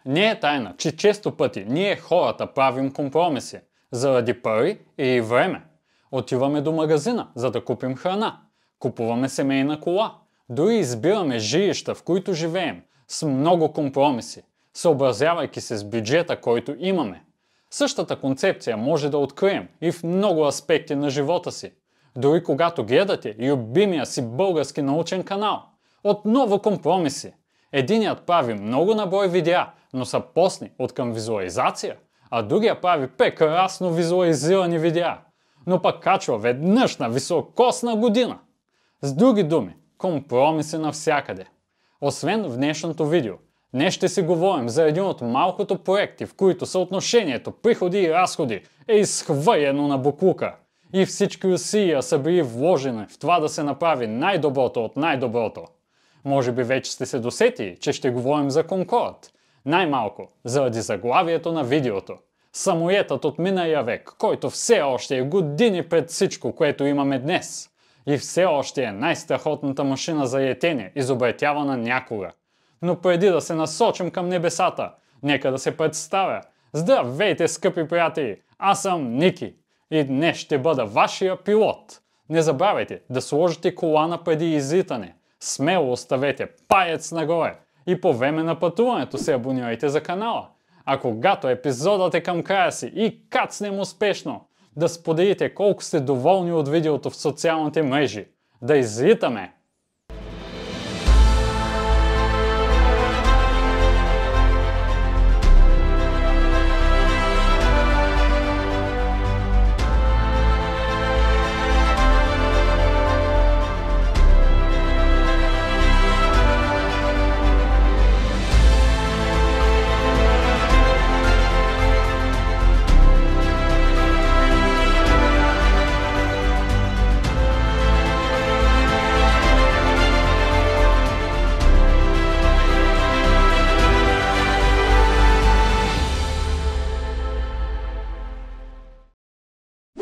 Не е тайна, че често пъти ние хората правим компромиси заради пари и време. Отиваме до магазина, за да купим храна. Купуваме семейна кола. Дори избираме жилища, в които живеем, с много компромиси, съобразявайки се с бюджета, който имаме. Същата концепция може да открием и в много аспекти на живота си. Дори когато гледате любимия си български научен канал. Отново компромиси. Единият прави много наброй видеа, но са постни от към визуализация, а другия прави прекрасно визуализирани видеа, но пък качва веднъж на високосна година. С други думи, компромиси навсякъде. Освен в днешното видео, днес ще си говорим за един от малкото проекти, в които съотношението приходи и разходи е изхвърлено на боклука и всички усилия са били вложени в това да се направи най-доброто от най-доброто. Може би вече сте се досетили, че ще говорим за Конкорд. Най-малко, заради заглавието на видеото. Самолетът от миналия век, който все още е години пред всичко, което имаме днес. И все още е най-страхотната машина за летене, изобретявана някога. Но преди да се насочим към небесата, нека да се представя. Здравейте, скъпи приятели! Аз съм Ники и днес ще бъда вашия пилот. Не забравяйте да сложите колана преди излитане. Смело оставете палец нагоре и по време на пътуването се абонирайте за канала. А когато епизодът е към края си и кацнем успешно, да споделите колко сте доволни от видеото в социалните мрежи. Да излитаме!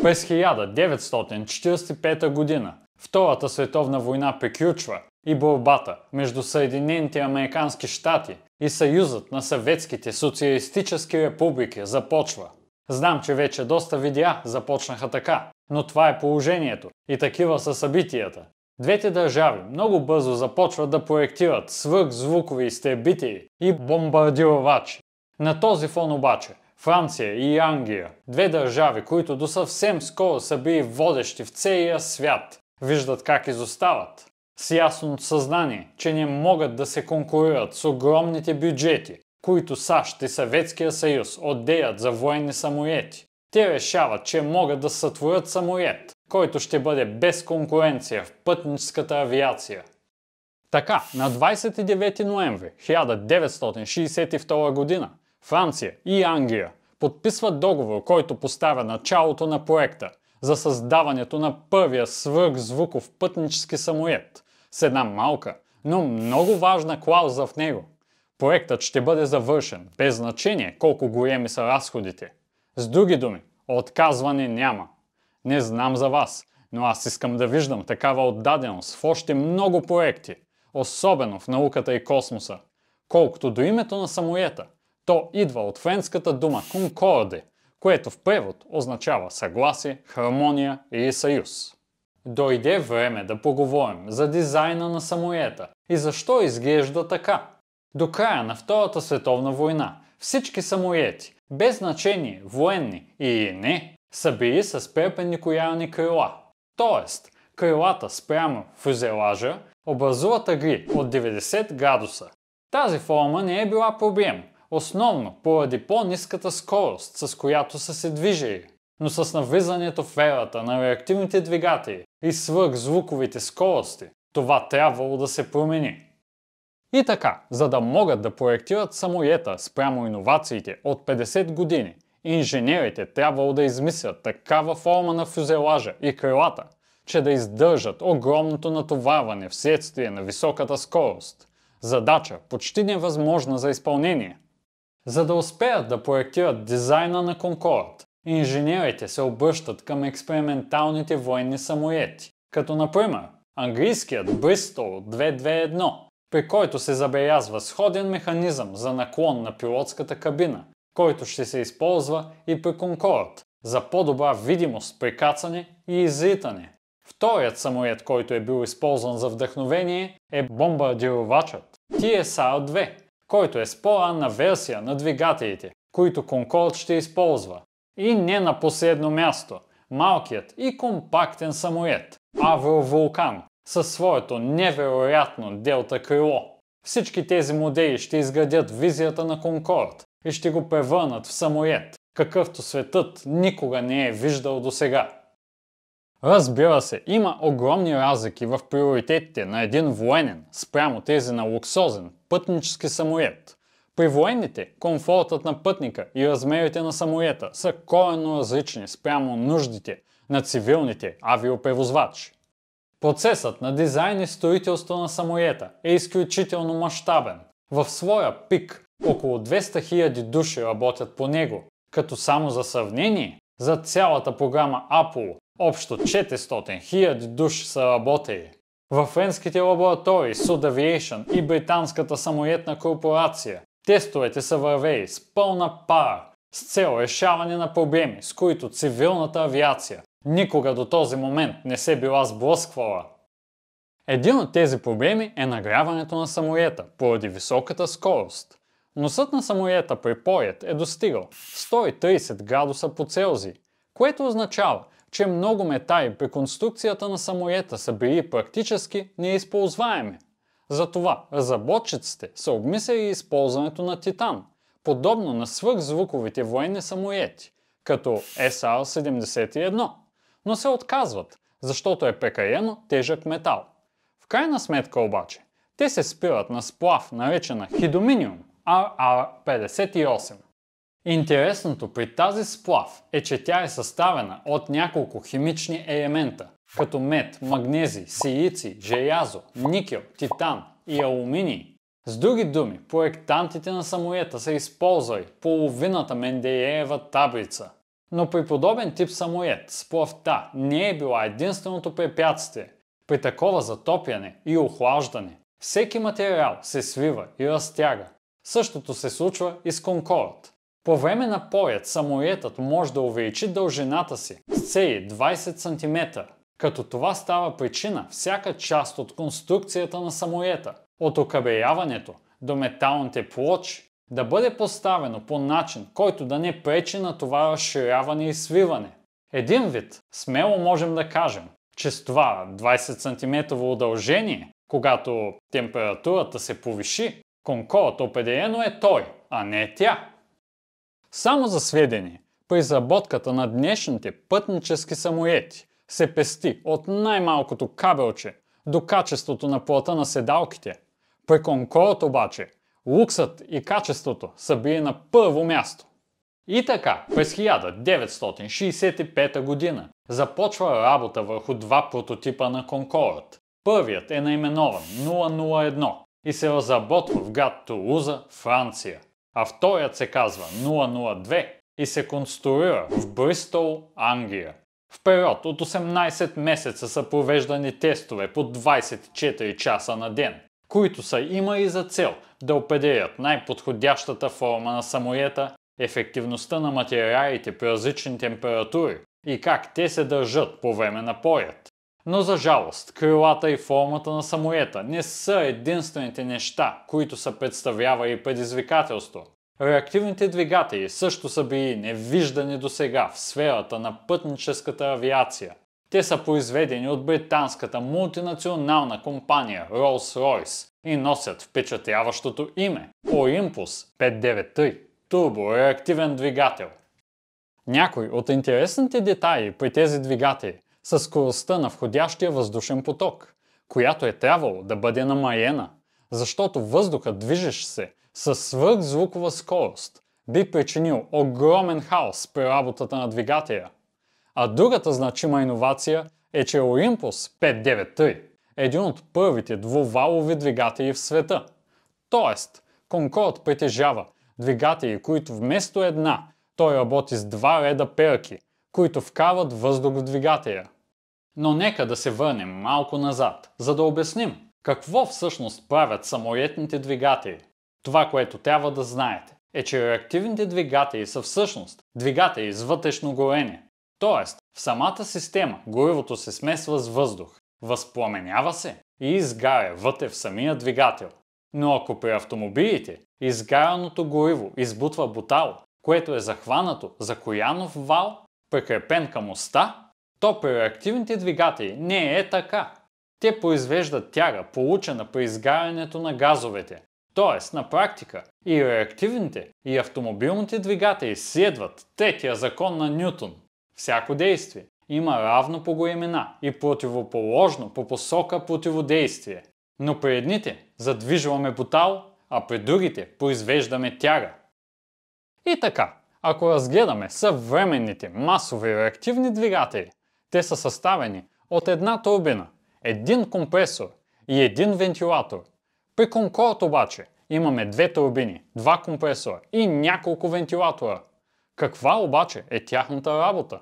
През 1945 година Втората световна война приключва и борбата между Съединените американски щати и Съюзът на съветските социалистически републики започва. Знам, че вече доста видеа започнаха така, но това е положението и такива са събитията. Двете държави много бързо започват да проектират свръхзвукови изтребители и бомбардировачи. На този фон обаче Франция и Англия, две държави, които до съвсем скоро са били водещи в целия свят, виждат как изостават. С ясното съзнание, че не могат да се конкурират с огромните бюджети, които САЩ и Съветския съюз отделят за военни самолети. Те решават, че могат да сътворят самолет, който ще бъде без конкуренция в пътническата авиация. Така, на 29 ноември 1962 година Франция и Англия подписват договор, който поставя началото на проекта за създаването на първия свръхзвуков пътнически самолет с една малка, но много важна клауза в него. Проектът ще бъде завършен, без значение колко големи са разходите. С други думи, отказване няма. Не знам за вас, но аз искам да виждам такава отдаденост в още много проекти, особено в науката и космоса. Колкото до името на самолета, то идва от френската дума Concorde, което в превод означава съгласие, хармония или съюз. Дойде време да поговорим за дизайна на самолета и защо изглежда така. До края на Втората световна война всички самолети, без значение военни или не, са били с перпендикулярни крила. Тоест, крилата спрямо фюзелажа образуват ъгли от 90 градуса. Тази форма не е била проблем, основно поради по-ниската скорост, с която са се движили. Но с навлизането в ерата на реактивните двигатели и свръхзвуковите скорости, това трябвало да се промени. И така, за да могат да проектират самолета спрямо иновациите от 50 години, инженерите трябвало да измислят такава форма на фюзелажа и крилата, че да издържат огромното натоварване вследствие на високата скорост. Задача почти невъзможна за изпълнение. За да успеят да проектират дизайна на Конкорд, инженерите се обръщат към експерименталните военни самолети, като например английският Bristol 221, при който се забелязва сходен механизъм за наклон на пилотската кабина, който ще се използва и при Конкорд за по-добра видимост при кацане и излитане. Вторият самолет, който е бил използван за вдъхновение, е бомбардировачът TSR-2, който е с по-ранна версия на двигателите, които Конкорд ще използва. И не на последно място, малкият и компактен самолет Авро Вулкан със своето невероятно делта крило. Всички тези модели ще изградят визията на Конкорд и ще го превърнат в самолет, какъвто светът никога не е виждал досега. Разбира се, има огромни разлики в приоритетите на един военен спрямо тези на луксозен пътнически самолет. При военните, комфортът на пътника и размерите на самолета са коренно различни спрямо нуждите на цивилните авиопревозвачи. Процесът на дизайн и строителство на самолета е изключително мащабен. В своя пик около 200 000 души работят по него, като само за сравнение, за цялата програма Apollo общо 400 000 души са работили. Във френските лаборатории Sud Aviation и британската самолетна корпорация тестовете са вървели с пълна пара с цел решаване на проблеми, с които цивилната авиация никога до този момент не се била сблъсквала. Един от тези проблеми е нагряването на самолета поради високата скорост. Носът на самолета при полет е достигал 130 градуса по Целзий, което означава, че много метали при конструкцията на самолета са били практически неизползваеми. Затова разработчиците са обмислили използването на титан, подобно на свръхзвуковите военни самолети, като SR-71, но се отказват, защото е прекалено тежък метал. В крайна сметка обаче, те се спират на сплав, наречена хидоминиум RR58. Интересното при тази сплав е, че тя е съставена от няколко химични елемента, като мед, магнезий, силиций, желязо, никел, титан и алуминий. С други думи, проектантите на самолета са използвали половината Менделеева таблица. Но при подобен тип самолет сплавта не е била единственото препятствие. При такова затопяне и охлаждане всеки материал се свива и разтяга. Същото се случва и с Конкорд. По време на полет самолетът може да увеличи дължината си с цели 20 см, като това става причина всяка част от конструкцията на самолета, от окабеляването до металните плочи, да бъде поставено по начин, който да не пречи на това разширяване и свиване. Един вид, смело можем да кажем, че с това 20 см удължение, когато температурата се повиши, Конкорд определено е той, а не тя. Само за сведение, при изработката на днешните пътнически самолети се пести от най-малкото кабелче до качеството на плата на седалките. При Конкорд обаче луксът и качеството са били на първо място. И така, през 1965 година започва работа върху два прототипа на Конкорд. Първият е наименован 001 и се разработва в град Тулуза, Франция, а вторият се казва 002 и се конструира в Бристол, Англия. В период от 18 месеца са провеждани тестове по 24 часа на ден, които са имали за цел да определят най-подходящата форма на самолета, ефективността на материалите при различни температури и как те се държат по време на полет. Но за жалост, крилата и формата на самолета не са единствените неща, които са представлявали предизвикателство. Реактивните двигатели също са били невиждани досега в сферата на пътническата авиация. Те са произведени от британската мултинационална компания Rolls-Royce и носят впечатляващото име Olympus 593 – турбореактивен двигател. Някои от интересните детайли при тези двигатели са скоростта на входящия въздушен поток, която е трябвало да бъде намалена, защото въздухът, движещ се със свръхзвукова скорост, би причинил огромен хаос при работата на двигателя. А другата значима иновация е, че Olympus 593 е един от първите двувалови двигатели в света. Тоест, Конкорд притежава двигатели, които вместо една, той работи с два реда перки, които вкарват въздух в двигателя. Но нека да се върнем малко назад, за да обясним Какво всъщност правят самолетните двигатели? Това, което трябва да знаете, е, че реактивните двигатели са всъщност двигатели с вътрешно горене. Тоест, в самата система горивото се смесва с въздух, възпламенява се и изгаря вътре в самия двигател. Но ако при автомобилите изгаряното гориво избутва бутало, което е захванато за коянов вал, прикрепен към оста, то при реактивните двигатели не е така. Те произвеждат тяга, получена при изгарянето на газовете. Тоест, на практика, и реактивните, и автомобилните двигатели следват третия закон на Нютон. Всяко действие има равно по големина и противоположно по посока противодействие. Но при едните задвижваме бутал, а при другите произвеждаме тяга. И така, ако разгледаме съвременните масови реактивни двигатели, те са съставени от една турбина, един компресор и един вентилатор. При Concorde обаче имаме две турбини, два компресора и няколко вентилатора. Каква обаче е тяхната работа?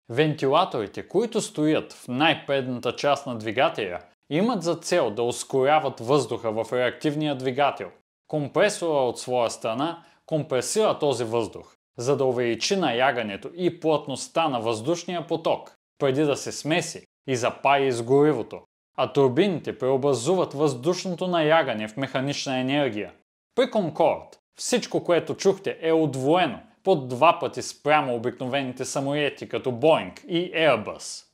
Вентилаторите, които стоят в най-предната част на двигателя, имат за цел да ускоряват въздуха в реактивния двигател. Компресора от своя страна компресира този въздух, за да увеличи наягането и плътността на въздушния поток, преди да се смеси и запари с горивото. А турбините преобразуват въздушното наягане в механична енергия. При Concorde всичко, което чухте, е удвоено по 2 пъти спрямо обикновените самолети като Boeing и Airbus.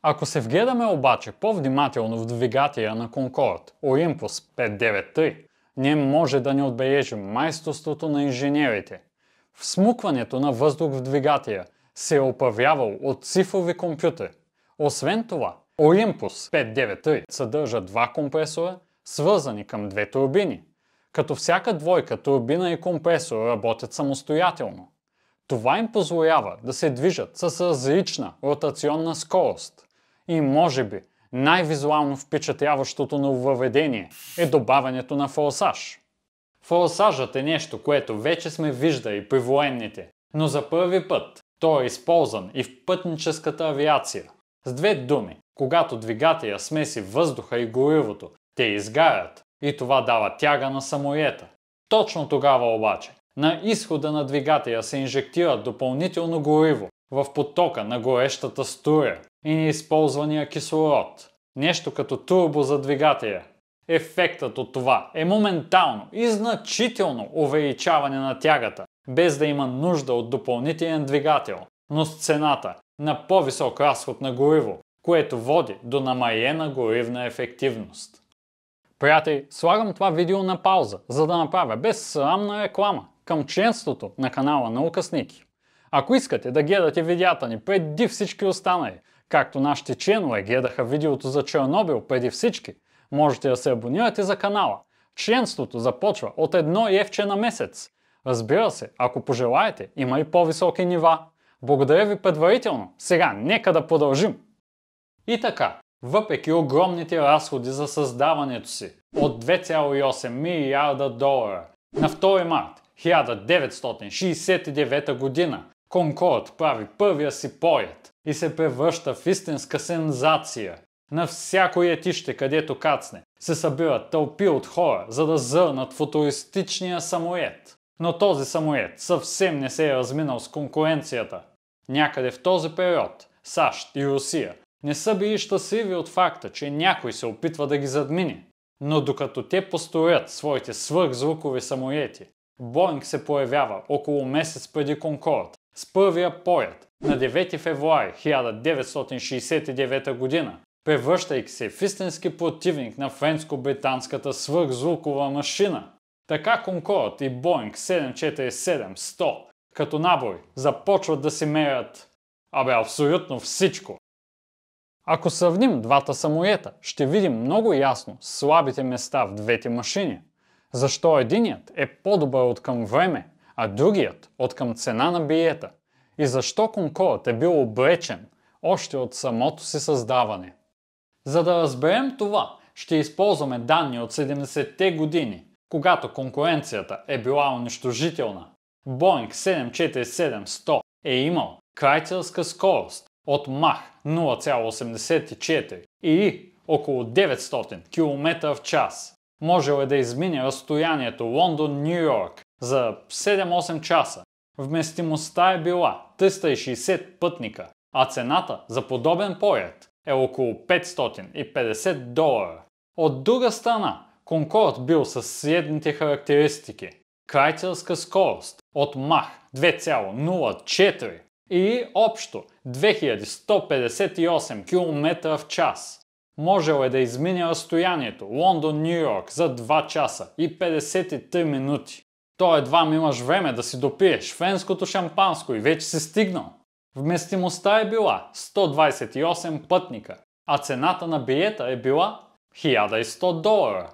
Ако се вгледаме обаче по-внимателно в двигателя на Concorde Olympus 593, ние може да не отбележим майсторството на инженерите. Всмукването на въздух в двигателя се е управлявал от цифрови компютър. Освен това, Olympus 593 съдържа два компресора, свързани към две турбини, като всяка двойка турбина и компресор работят самостоятелно. Това им позволява да се движат с различна ротационна скорост. И може би най-визуално впечатляващото нововъведение е добавянето на форсаж. Форсажът е нещо, което вече сме виждали при военните, но за първи път той е използван и в пътническата авиация. С две думи, когато двигателя смеси въздуха и горивото, те изгарят и това дава тяга на самолета. Точно тогава обаче, на изхода на двигателя се инжектира допълнително гориво в потока на горещата струя и неизползвания кислород. Нещо като турбо за двигателя. Ефектът от това е моментално и значително увеличаване на тягата, без да има нужда от допълнителен двигател, но с цената на по-висок разход на гориво, което води до намалена горивна ефективност. Приятели, слагам това видео на пауза, за да направя безсрамна реклама към членството на канала Наука с Ники. Ако искате да гледате видеята ни преди всички останали, както нашите членове гледаха видеото за Чернобил преди всички, можете да се абонирате за канала. Членството започва от 1 евче на месец. Разбира се, ако пожелаете, има и по-високи нива. Благодаря ви предварително. Сега нека да продължим. И така, въпреки огромните разходи за създаването си от 2,8 милиарда долара, на 2 март 1969 година Concorde прави първия си полет и се превръща в истинска сензация. На всяко летище, където кацне, се събират тълпи от хора, за да зърнат футуристичния самолет. Но този самолет съвсем не се е разминал с конкуренцията. Някъде в този период САЩ и Русия не са били щастливи от факта, че някой се опитва да ги задмине. Но докато те построят своите свръхзвукови самолети, Боинг се появява около месец преди Concorde с първия полет на 9 февруари 1969 година, превръщайки се в истински противник на френско-британската свръхзвукова машина. Така Concorde и Boeing 747-100 като набори започват да си мерят абсолютно всичко. Ако сравним двата самолета, ще видим много ясно слабите места в двете машини. Защо единият е по-добър от към време, а другият от към цена на билета. И защо Concorde е бил обречен още от самото си създаване. За да разберем това, ще използваме данни от 70-те години, когато конкуренцията е била унищожителна. Boeing 747-100 е имал крайцерска скорост от Мах 0,84 или около 900 км в час. Можел е да измине разстоянието Лондон-Ню Йорк за 7-8 часа. Вместимостта е била 360 пътника, а цената за подобен полет е около $550. От друга страна, Конкорд бил със следните характеристики: крайцерска скорост от Мах 2,04 и общо 2158 км в час. Можел е да измине разстоянието Лондон-Ню Йорк за 2 часа и 53 минути. То едва имаш време да си допиеш френското шампанско и вече си стигнал. Вместимостта е била 128 пътника, а цената на билета е била $1100.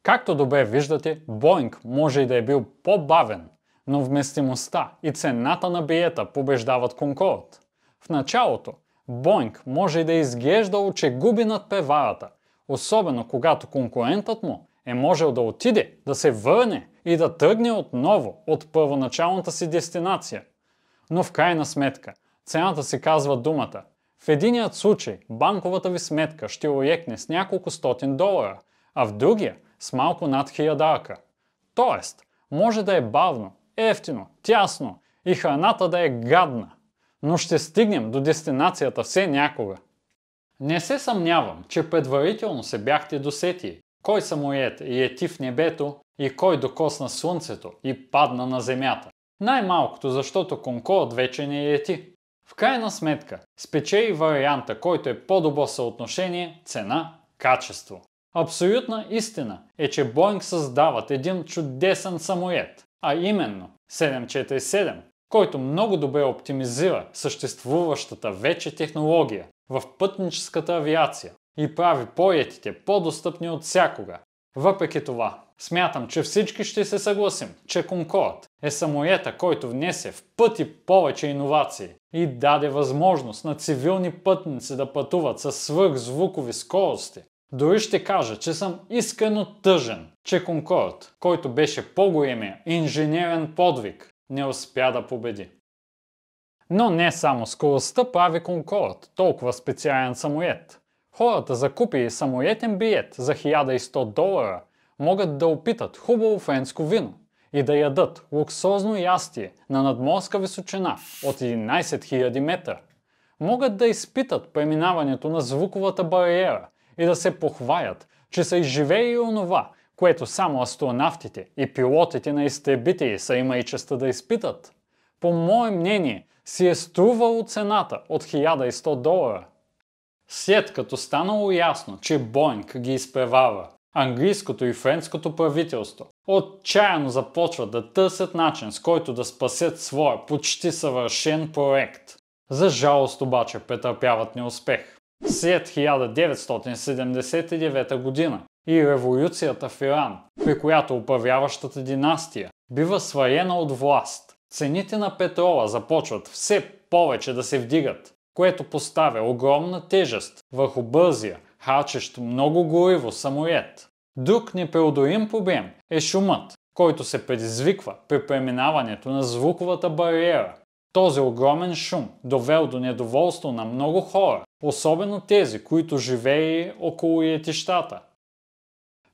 Както добре виждате, Боинг може и да е бил по-бавен, но вместимостта и цената на билета побеждават Конкорд. В началото Боинг може и да изглеждало, че губи над преварата, особено когато конкурентът му е можел да отиде, да се върне и да тръгне отново от първоначалната си дестинация. Но в крайна сметка, цената си казва думата. В единият случай банковата ви сметка ще уекне с няколко стотин долара, а в другия с малко над $1000. Тоест, може да е бавно, евтино, тясно и храната да е гадна, но ще стигнем до дестинацията все някога. Не се съмнявам, че предварително се бяхте досетили кой самолет лети в небето и кой докосна слънцето и падна на земята. Най-малкото, защото Конкорд вече не лети. В крайна сметка, спечели варианта, който е по-добро съотношение цена-качество. Абсолютна истина е, че Боинг създават един чудесен самолет, а именно 747, който много добре оптимизира съществуващата вече технология в пътническата авиация и прави полетите по-достъпни от всякога. Въпреки това, смятам, че всички ще се съгласим, че Конкорд е самолета, който внесе в пъти повече иновации и даде възможност на цивилни пътници да пътуват със свръхзвукови скорости. Дори ще кажа, че съм искрено тъжен, че Конкорд, който беше по-големия инженерен подвиг, не успя да победи. Но не само скоростта прави Конкорд толкова специален самолет. Хората, закупили самолетен билет за $1100, могат да опитат хубаво френско вино и да ядат луксозно ястие на надморска височина от 11 000 метра. Могат да изпитат преминаването на звуковата бариера и да се похвалят, че са изживели онова, което само астронавтите и пилотите на изтребители са имали честа да изпитат. По мое мнение, си е струвало цената от $1100. След като станало ясно, че Боинг ги изпреварва, английското и френското правителство отчаяно започват да търсят начин, с който да спасят своя почти съвършен проект. За жалост обаче претърпяват неуспех. След 1979 година и революцията в Иран, при която управляващата династия бива свалена от власт, цените на петрола започват все повече да се вдигат, което поставя огромна тежест върху бързия, харчещ много гориво самолет. Друг непреодолим проблем е шумът, който се предизвиква при преминаването на звуковата бариера. Този огромен шум довел до недоволство на много хора, особено тези, които живеели около летищата.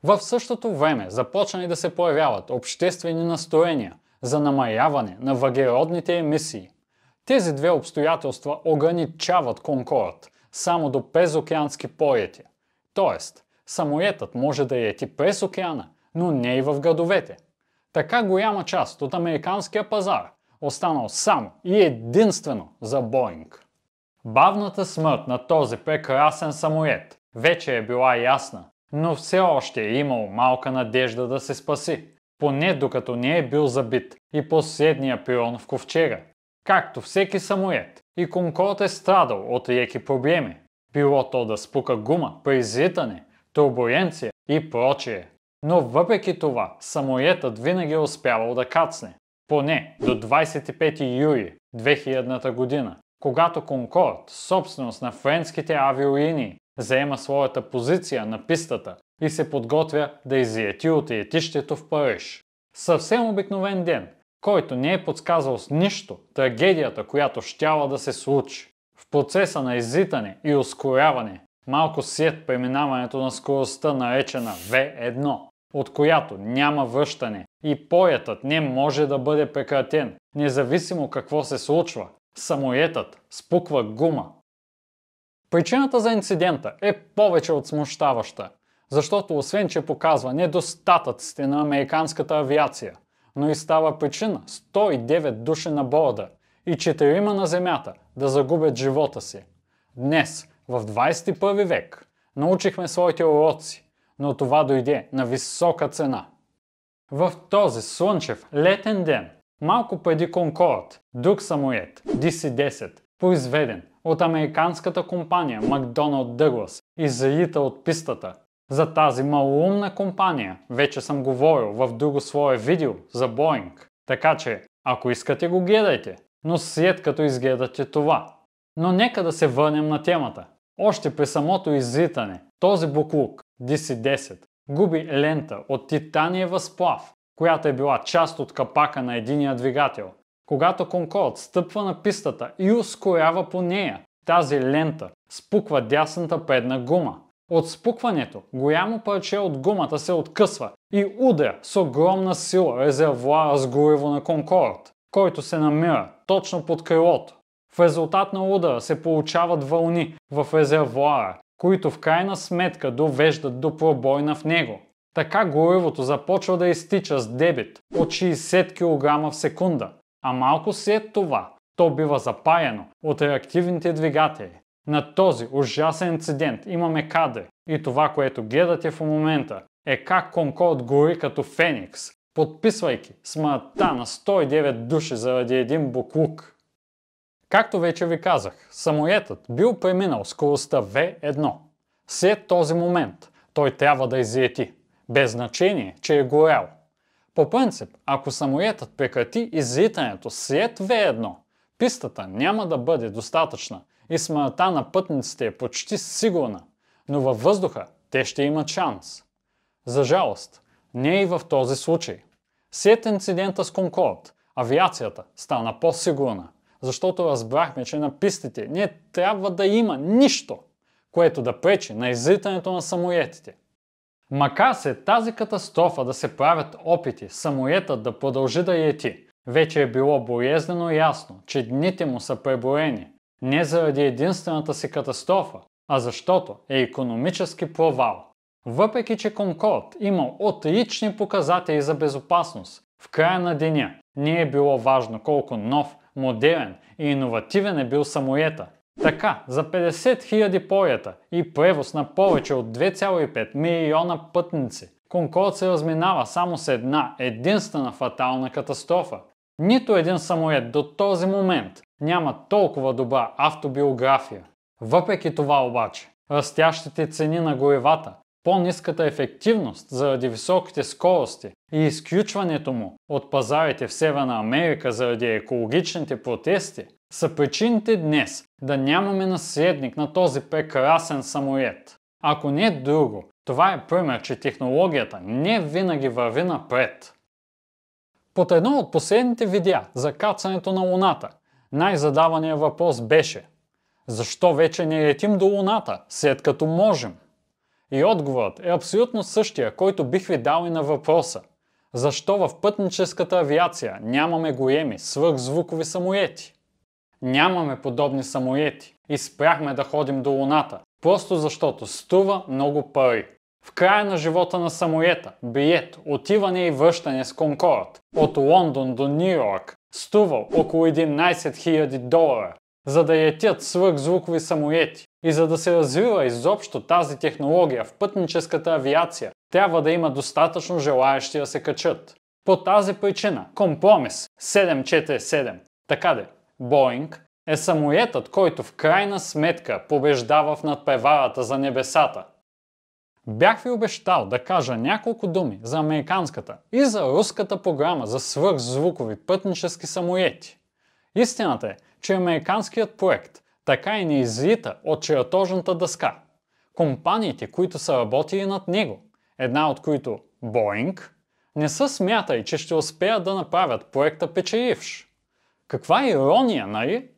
В същото време започнали да се появяват обществени настроения за намаляване на въглеродните емисии. Тези две обстоятелства ограничават Конкорд само до презокеански полети. Тоест, самолетът може да лети през океана, но не и в градовете. Така голяма част от американския пазар останал само и единствено за Боинг. Бавната смърт на този прекрасен самолет вече е била ясна, но все още е имало малка надежда да се спаси, поне докато не е бил забит и последния пирон в ковчега. Както всеки самолет, и Конкорд е страдал от леки проблеми, било то да спука гума при излитане, турбуленция и прочие. Но въпреки това, самолетът винаги е успявал да кацне, поне до 25 юли 2000 година, когато Конкорд, собственост на френските авиолинии, заема своята позиция на пистата и се подготвя да излети от летището в Париж. Съвсем обикновен ден, който не е подсказал с нищо трагедията, която щяла да се случи. В процеса на излитане и ускоряване, малко след преминаването на скоростта, наречена V1, от която няма връщане и полетът не може да бъде прекратен, независимо какво се случва. Самолетът спуква гума. Причината за инцидента е повече от смущаваща, защото освен че показва недостатъците на американската авиация, но и става причина 109 души на борда и 4 на земята да загубят живота си. Днес, в 21 век, научихме своите уроци, но това дойде на висока цена. В този слънчев летен ден, малко преди Конкорд, друг самолет, DC-10, произведен от американската компания Макдоналд Дъглас, излита от пистата. За тази малоумна компания вече съм говорил в друго свое видео за Боинг, така че ако искате го гледайте, но след като изгледате това. Но нека да се върнем на темата. Още при самото излитане, този буклук, DC-10, губи лента от титаниева сплав, която е била част от капака на единия двигател. Когато Конкорд стъпва на пистата и ускорява по нея, тази лента спуква дясната предна гума. От спукването голямо парче от гумата се откъсва и удря с огромна сила резервоара с гориво на Конкорд, който се намира точно под крилото. В резултат на удара се получават вълни в резервоара, които в крайна сметка довеждат до пробойна в него. Така горивото започва да изтича с дебит от 60 кг в секунда, а малко след това то бива запаяно от реактивните двигатели. На този ужасен инцидент имаме кадри и това, което гледате в момента, е как Конкорд гори като феникс, подписвайки смъртта на 109 души заради един буклук. Както вече ви казах, самолетът бил преминал скоростта V1. След този момент той трябва да излети, без значение, че е горял. По принцип, ако самолетът прекрати излитането след V1, пистата няма да бъде достатъчна и смъртта на пътниците е почти сигурна, но във въздуха те ще имат шанс. За жалост, не и в този случай. След инцидента с Конкорд, авиацията стана по-сигурна, защото разбрахме, че на пистите не трябва да има нищо, което да пречи на излитането на самолетите. Макар след тази катастрофа да се правят опити самолетът да продължи да лети, вече е било болезнено ясно, че дните му са преброени. Не заради единствената си катастрофа, а защото е икономически провал. Въпреки че Конкорд имал отлични показатели за безопасност, в края на деня не е било важно колко нов, модерен и иновативен е бил самолета. Така, за 50 000 полета и превоз на повече от 2,5 милиона пътници, Конкорд се разминава само с една единствена фатална катастрофа. Нито един самолет до този момент няма толкова добра автобиография. Въпреки това обаче, растящите цени на горивата, по-ниската ефективност заради високите скорости и изключването му от пазарите в Северна Америка заради екологичните протести са причините днес да нямаме наследник на този прекрасен самолет. Ако не е друго, това е пример, че технологията не винаги върви напред. Под едно от последните видеа за кацането на Луната, най-задаваният въпрос беше: защо вече не летим до Луната, след като можем? И отговорът е абсолютно същия, който бих ви дал и на въпроса: защо в пътническата авиация нямаме големи свръхзвукови самолети? Нямаме подобни самолети и спряхме да ходим до Луната, просто защото струва много пари. В края на живота на самолета, билет, отиване и връщане с Конкорд от Лондон до Ню Йорк струвал около 11 000 долара. За да летят свръхзвукови самолети и за да се развива изобщо тази технология в пътническата авиация, трябва да има достатъчно желаещи да се качат. По тази причина компромис 747, така де, Боинг, е самолетът, който в крайна сметка побеждава в надпреварата за небесата. Бях ви обещал да кажа няколко думи за американската и за руската програма за свръхзвукови пътнически самолети. Истината е, че американският проект така и не излита от чертожната дъска. Компаниите, които са работили над него, една от които Боинг, не са смятали, че ще успеят да направят проекта печеливш. Каква ирония, нали?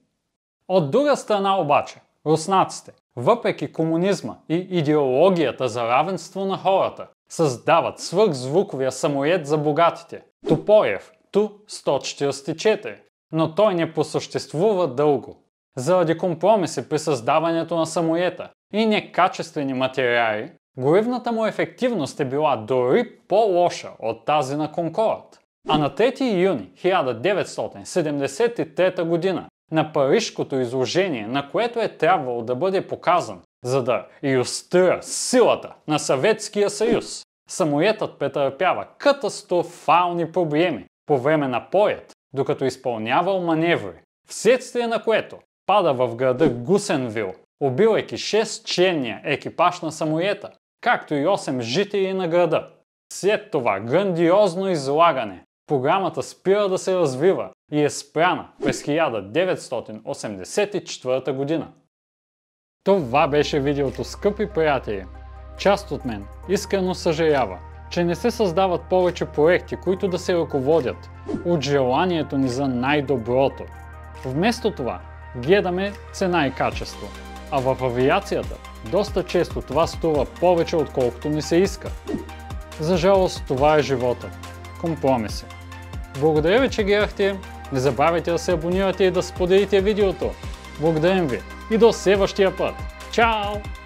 От друга страна обаче, руснаците въпреки комунизма и идеологията за равенство на хората, създават свръхзвуковия самоед за богатите – Тупоев Ту-144, но той не просъществува дълго. Заради компромиси при създаването на самоета и некачествени материали, горивната му ефективност е била дори по-лоша от тази на Конкорд. А на 3 юни 1973 година на Парижкото изложение, на което е трябвало да бъде показан, за да илюстрира силата на Съветския съюз, самолетът претърпява катастрофални проблеми по време на полет, докато изпълнявал маневри, вследствие на което пада в града Гусенвил, убивайки 6-членния екипаж на самолета, както и 8 жители на града. След това грандиозно излагане, програмата спира да се развива и е спряна през 1984 година. Това беше видеото, скъпи приятели. Част от мен искрено съжалява, че не се създават повече проекти, които да се ръководят от желанието ни за най-доброто. Вместо това гледаме цена и качество, а в авиацията доста често това струва повече отколкото ни се иска. За жалост, това е живота. Компромиси. Благодаря ви, че гледахте. Не забравяйте да се абонирате и да споделите видеото. Благодарим ви и до следващия път. Чао!